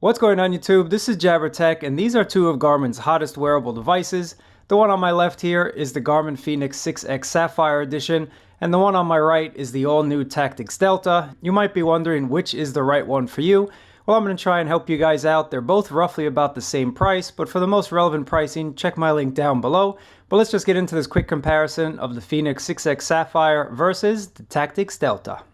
What's going on YouTube? This is Jabber Tech, and these are two of Garmin's hottest wearable devices. The one on my left here is the Garmin Fenix 6X Sapphire Edition, and the one on my right is the all-new Tactix Delta. You might be wondering which is the right one for you. Well, I'm going to try and help you guys out. They're both roughly about the same price, but for the most relevant pricing, check my link down below. But let's just get into this quick comparison of the Fenix 6X Sapphire versus the Tactix Delta.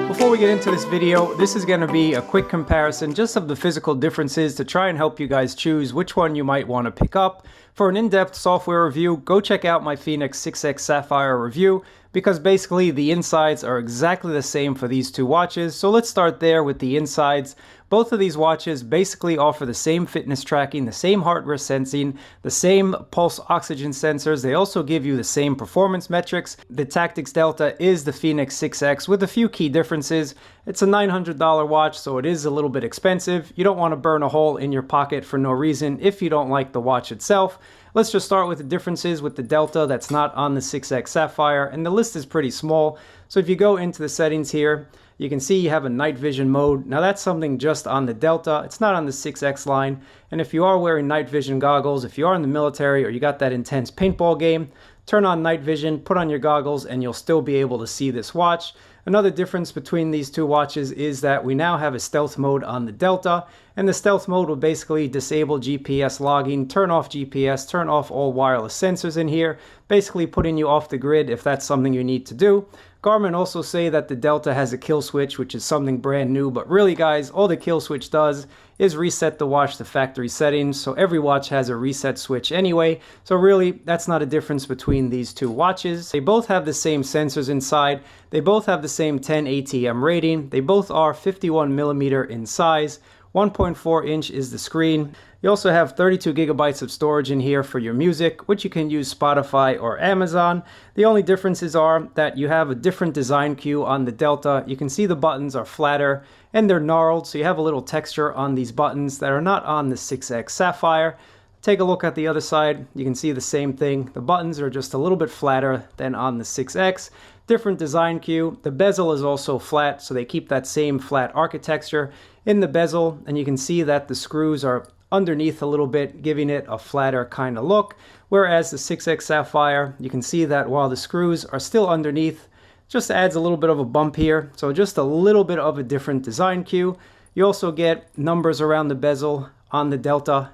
Before we get into this video, this is going to be a quick comparison just of the physical differences to try and help you guys choose which one you might want to pick up. For an in-depth software review, go check out my Fenix 6X Sapphire review, because basically the insides are exactly the same for these two watches. So let's start there with the insides. Both of these watches basically offer the same fitness tracking, the same heart rate sensing, the same pulse oxygen sensors. They also give you the same performance metrics. The Tactix Delta is the Fenix 6X with a few key differences. It's a $900 watch, so it is a little bit expensive. You don't want to burn a hole in your pocket for no reason if you don't like the watch itself. Let's just start with the differences with the Delta that's not on the 6X Sapphire, and the list is pretty small. So if you go into the settings here, you can see you have a night vision mode. Now that's something just on the Delta. It's not on the 6X line. And if you are wearing night vision goggles, if you are in the military or you got that intense paintball game, turn on night vision, put on your goggles, and you'll still be able to see this watch. Another difference between these two watches is that we now have a stealth mode on the Delta, and the stealth mode will basically disable GPS logging, turn off GPS, turn off all wireless sensors in here, basically putting you off the grid if that's something you need to do. Garmin also say that the Delta has a kill switch, which is something brand new, but really guys, all the kill switch does is reset the watch to factory settings, so every watch has a reset switch anyway, so really that's not a difference between these two watches. They both have the same sensors inside, they both have the same 10 ATM rating, they both are 51mm in size, 1.4 inch is the screen. You also have 32 gigabytes of storage in here for your music, which you can use Spotify or Amazon. The only differences are that you have a different design cue on the Delta. You can see the buttons are flatter and they're gnarled, so you have a little texture on these buttons that are not on the 6X Sapphire. Take a look at the other side. You can see the same thing. The buttons are just a little bit flatter than on the 6X. Different design cue. The bezel is also flat, so they keep that same flat architecture in the bezel, and you can see that the screws are underneath a little bit, giving it a flatter kind of look, whereas the 6X Sapphire, you can see that while the screws are still underneath, just adds a little bit of a bump here, so just a little bit of a different design cue. You also get numbers around the bezel on the Delta,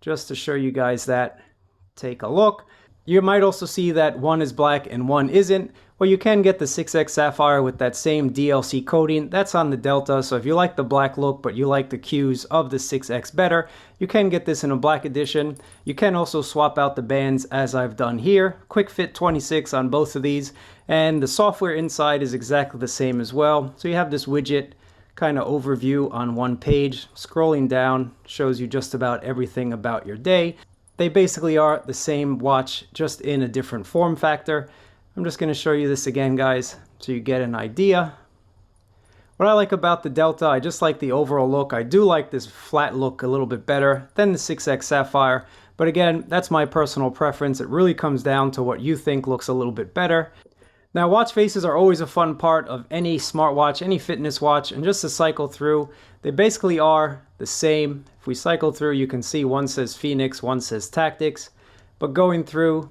just to show you guys that. Take a look. You might also see that one is black and one isn't. Well, you can get the 6X Sapphire with that same DLC coating. That's on the Delta, so if you like the black look but you like the cues of the 6X better, you can get this in a black edition. You can also swap out the bands as I've done here. Quickfit 26 on both of these, and the software inside is exactly the same as well. So you have this widget kind of overview on one page. Scrolling down shows you just about everything about your day. They basically are the same watch, just in a different form factor. I'm just going to show you this again, guys, so you get an idea. What I like about the Delta, I just like the overall look. I do like this flat look a little bit better than the 6X Sapphire. But again, that's my personal preference. It really comes down to what you think looks a little bit better. Now, watch faces are always a fun part of any smartwatch, any fitness watch, and just to cycle through, they basically are the same. If we cycle through, you can see one says Fenix, one says Tactix, but going through,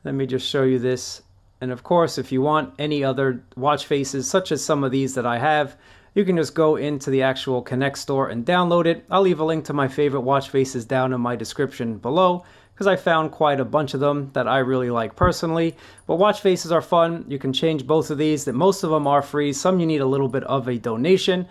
let me just show you this. And of course, if you want any other watch faces, such as some of these that I have, you can just go into the actual Connect store and download it. I'll leave a link to my favorite watch faces down in my description below, because I found quite a bunch of them that I really like personally. But watch faces are fun. You can change both of these. That most of them are free. Some you need a little bit of a donation.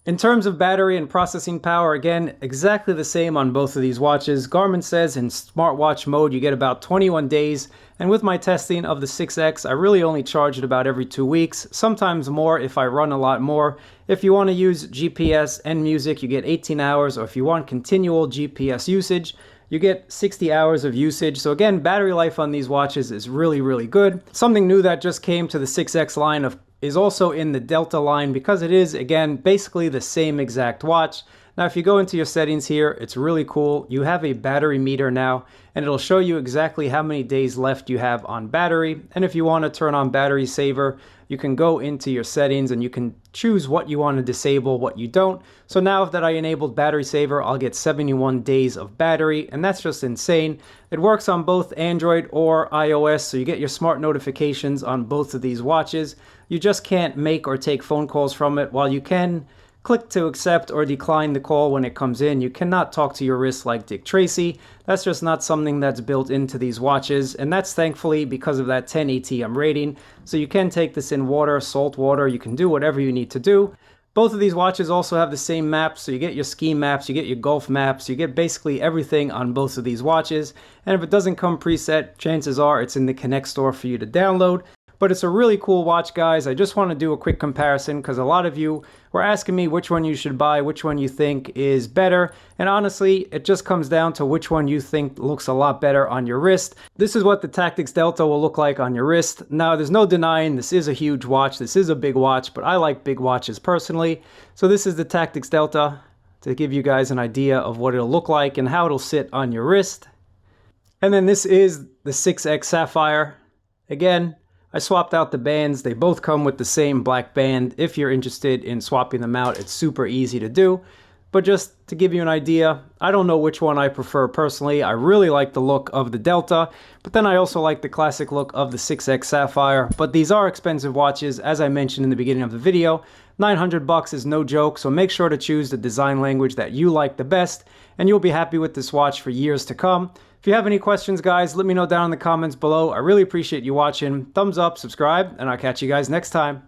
In terms of battery and processing power, again, exactly the same on both of these watches. Garmin says in smartwatch mode you get about 21 days, and with my testing of the 6X, I really only charge it about every 2 weeks, sometimes more if I run a lot more. If you want to use GPS and music, you get 18 hours, or if you want continual GPS usage, you get 60 hours of usage. So again, battery life on these watches is really, really good. Something new that just came to the 6X line is also in the Delta line, because it is, again, basically the same exact watch. Now, if you go into your settings here, it's really cool. You have a battery meter now, and it'll show you exactly how many days left you have on battery. And if you want to turn on battery saver, you can go into your settings and you can choose what you want to disable, what you don't. So now that I enabled battery saver, I'll get 71 days of battery, and that's just insane. It works on both Android or iOS, so you get your smart notifications on both of these watches. You just can't make or take phone calls from it. While you can click to accept or decline the call when it comes in, you cannot talk to your wrist like Dick Tracy. That's just not something that's built into these watches, and that's thankfully because of that 10 ATM rating. So you can take this in water, salt water, you can do whatever you need to do. Both of these watches also have the same maps, so you get your ski maps, you get your golf maps, you get basically everything on both of these watches. And if it doesn't come preset, chances are it's in the Connect store for you to download. But it's a really cool watch, guys. I just want to do a quick comparison because a lot of you were asking me which one you should buy, which one you think is better. And honestly, it just comes down to which one you think looks a lot better on your wrist. This is what the Tactix Delta will look like on your wrist. Now, there's no denying this is a huge watch. This is a big watch, but I like big watches personally. So this is the Tactix Delta to give you guys an idea of what it'll look like and how it'll sit on your wrist. And then this is the 6X Sapphire. Again, I swapped out the bands. They both come with the same black band. If you're interested in swapping them out, it's super easy to do. But just to give you an idea, I don't know which one I prefer personally. I really like the look of the Delta, but then I also like the classic look of the 6X Sapphire. But these are expensive watches, as I mentioned in the beginning of the video. $900 is no joke, so make sure to choose the design language that you like the best, and you'll be happy with this watch for years to come. If you have any questions, guys, let me know down in the comments below. I really appreciate you watching. Thumbs up, subscribe, and I'll catch you guys next time.